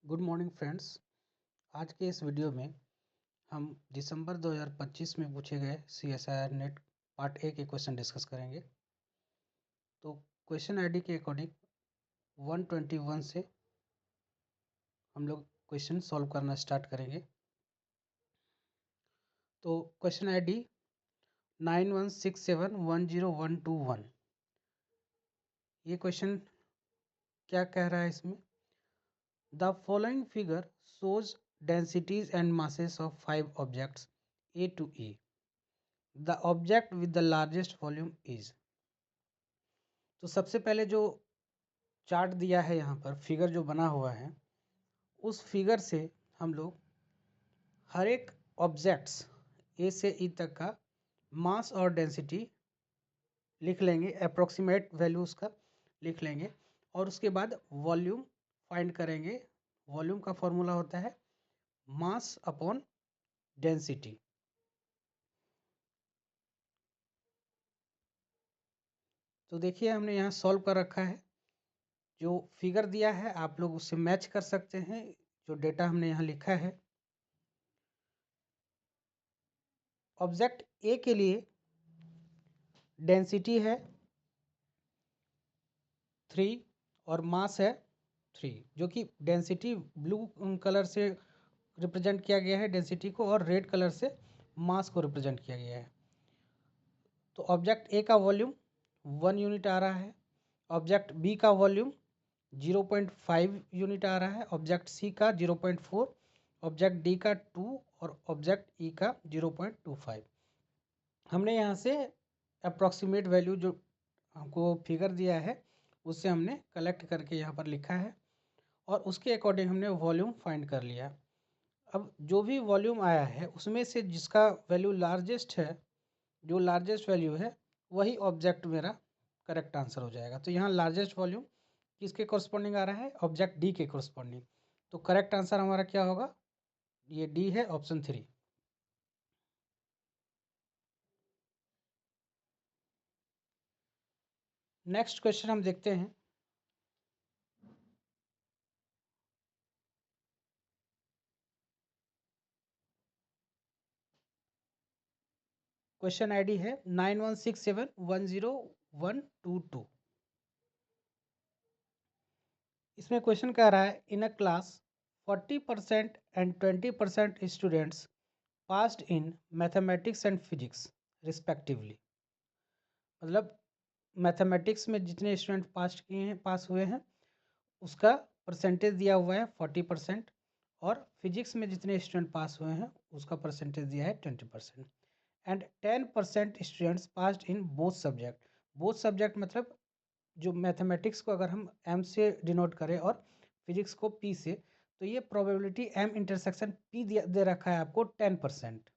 Good morning friends. आज के इस वीडियो में हम दिसंबर 2025 में पूछे गए CSIR नेट पार्ट ए के क्वेश्चन डिस्कस करेंगे। तो क्वेश्चन आईडी के अकॉर्डिंग 121 से हम लोग क्वेश्चन सॉल्व करना स्टार्ट करेंगे। तो क्वेश्चन आईडी 91671021, ये क्वेश्चन क्या कह रहा है इसमें? The following figure shows densities and masses of 5 objects A to E. The object with the largest volume is। तो सबसे पहले जो चार्ट दिया है यहाँ पर, फिगर जो बना हुआ है, उस फिगर से हम लोग हर एक ऑब्जेक्ट्स ए से ई तक का मास और डेंसिटी लिख लेंगे, अप्रोक्सीमेट वैल्यू उसका लिख लेंगे और उसके बाद वॉल्यूम फाइंड करेंगे। वॉल्यूम का फॉर्मूला होता है मास अपॉन डेंसिटी। तो देखिए हमने यहाँ सॉल्व कर रखा है। जो फिगर दिया है आप लोग उससे मैच कर सकते हैं जो डेटा हमने यहाँ लिखा है। ऑब्जेक्ट ए के लिए डेंसिटी है 3 और मास है 3, जो कि डेंसिटी ब्लू कलर से रिप्रेजेंट किया गया है डेंसिटी को, और रेड कलर से मास को रिप्रेजेंट किया गया है। तो ऑब्जेक्ट ए का वॉल्यूम 1 यूनिट आ रहा है, ऑब्जेक्ट बी का वॉल्यूम 0.5 यूनिट आ रहा है, ऑब्जेक्ट सी का 0.4, ऑब्जेक्ट डी का 2 और ऑब्जेक्ट ई का 0.25। हमने यहाँ से अप्रॉक्सीमेट वैल्यू जो हमको फिगर दिया है उससे हमने कलेक्ट करके यहाँ पर लिखा है और उसके अकॉर्डिंग हमने वॉल्यूम फाइंड कर लिया। अब जो भी वॉल्यूम आया है उसमें से जिसका वैल्यू लार्जेस्ट है, जो लार्जेस्ट वैल्यू है वही ऑब्जेक्ट मेरा करेक्ट आंसर हो जाएगा। तो यहाँ लार्जेस्ट वॉल्यूम किसके कॉरस्पॉन्डिंग आ रहा है? ऑब्जेक्ट डी के कॉरस्पॉन्डिंग। तो करेक्ट आंसर हमारा क्या होगा? ये डी है, ऑप्शन 3। नेक्स्ट क्वेश्चन हम देखते हैं। क्वेश्चन आईडी है 9167102122। इसमें क्वेश्चन कह रहा है in a class 40% and 20% students passed in mathematics and physics respectively. मतलब मैथमेटिक्स में जितने स्टूडेंट पास हुए हैं उसका परसेंटेज दिया हुआ है 40%, और फिजिक्स में जितने स्टूडेंट पास हुए हैं उसका परसेंटेज दिया है 20%। And 10% students passed in both subject. Both subject मतलब जो मैथमेटिक्स को अगर हम एम से डिनोट करें और फिजिक्स को पी से, तो ये प्रोबेबिलिटी एम इंटरसेक्शन पी दे रखा है आपको 10%।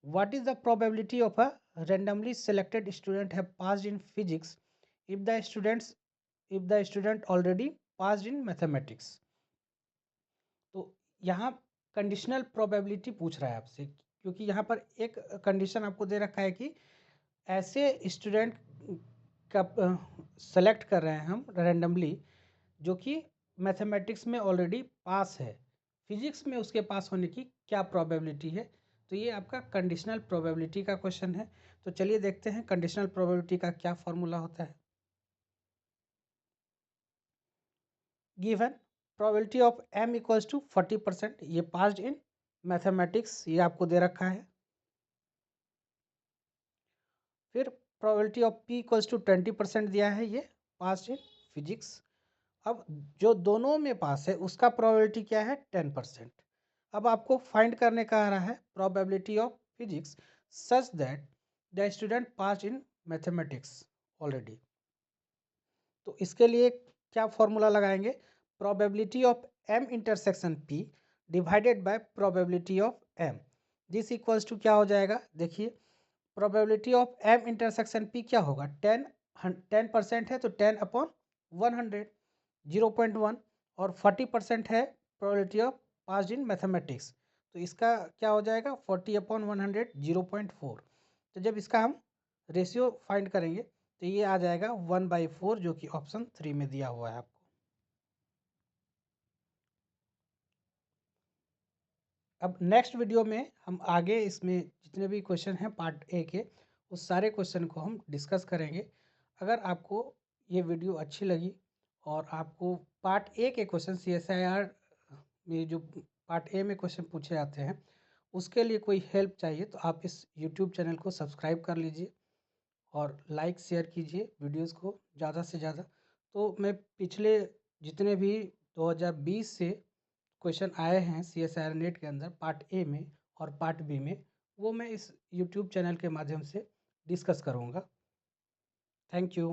What is the probability of a randomly selected student have passed in physics if the student already passed in mathematics? तो यहाँ कंडीशनल प्रोबेबिलिटी पूछ रहा है आपसे, क्योंकि यहाँ पर एक कंडीशन आपको दे रखा है कि ऐसे स्टूडेंट का सेलेक्ट कर रहे हैं हम रैंडमली जो कि मैथमेटिक्स में ऑलरेडी पास है, फिजिक्स में उसके पास होने की क्या प्रोबेबिलिटी है। तो ये आपका कंडीशनल प्रोबेबिलिटी का क्वेश्चन है। तो चलिए देखते हैं कंडीशनल प्रोबेबिलिटी का क्या फॉर्मूला होता है। Given probability of m equals to 40%, ये पास्ड इन मैथमेटिक्स, ये आपको दे रखा है। फिर probability of p equals to 20% दिया है, ये पास्ड इन फिजिक्स। अब जो दोनों में पास है उसका प्रोबेबिलिटी क्या है? 10%। अब आपको फाइंड करने का आ रहा है probability of physics such that the student pass in mathematics already. तो इसके लिए क्या फॉर्मूला लगाएंगे? Probability of m intersection p divided by probability of m, this equals to क्या हो जाएगा? देखिए probability of m intersection p क्या होगा? 10% है तो 10 अपॉन 100, 0.1, और 40% है probability of passed in mathematics, तो इसका क्या हो जाएगा? 40 अपॉन 100, 0.4। तो जब इसका हम रेशियो फाइंड करेंगे तो ये आ जाएगा 1/4, जो कि ऑप्शन 3 में दिया हुआ है आपको। अब नेक्स्ट वीडियो में हम आगे इसमें जितने भी क्वेश्चन हैं पार्ट ए के, उस सारे क्वेश्चन को हम डिस्कस करेंगे। अगर आपको ये वीडियो अच्छी लगी और आपको पार्ट ए के क्वेश्चन CSIR में जो पार्ट ए में क्वेश्चन पूछे जाते हैं उसके लिए कोई हेल्प चाहिए तो आप इस यूट्यूब चैनल को सब्सक्राइब कर लीजिए और लाइक शेयर कीजिए वीडियोस को ज़्यादा से ज़्यादा। तो मैं पिछले जितने भी 2020 से क्वेश्चन आए हैं CSIR नेट के अंदर पार्ट ए में और पार्ट बी में, वो मैं इस यूट्यूब चैनल के माध्यम से डिस्कस करूँगा। Thank you.